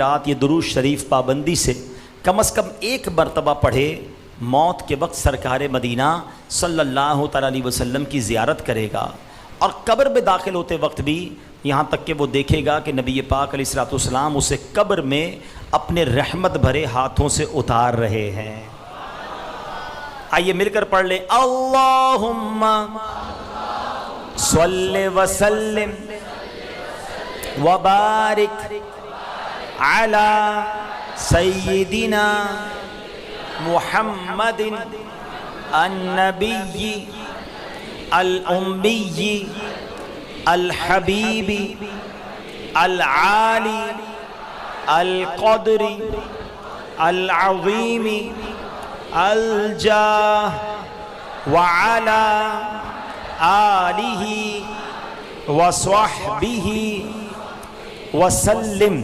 रात ये दुरूद शरीफ पाबंदी से कम एक मरतबा पढ़े, मौत के वक्त सरकार मदीना सल्लल्लाहु अलैहि वसल्लम की ज़ियारत करेगा और कब्र में दाखिल होते वक्त भी यहाँ तक कि वो देखेगा कि नबी पाक अलैहिस्सलाम उसे कब्र में अपने रहमत भरे हाथों से उतार रहे हैं। आइए मिलकर पढ़ लें, अल्लाहुम्मा सल्लि व सल्लिम व बारिक अला सय्यिदिना मुहम्मदिन अन्नबिय्यि अल उम्मिय्यि अल हबीबी अल आली अल क़द्री अल अज़ीमी अल जाह व अला आलिही व स्वहबिही व सल्लिम।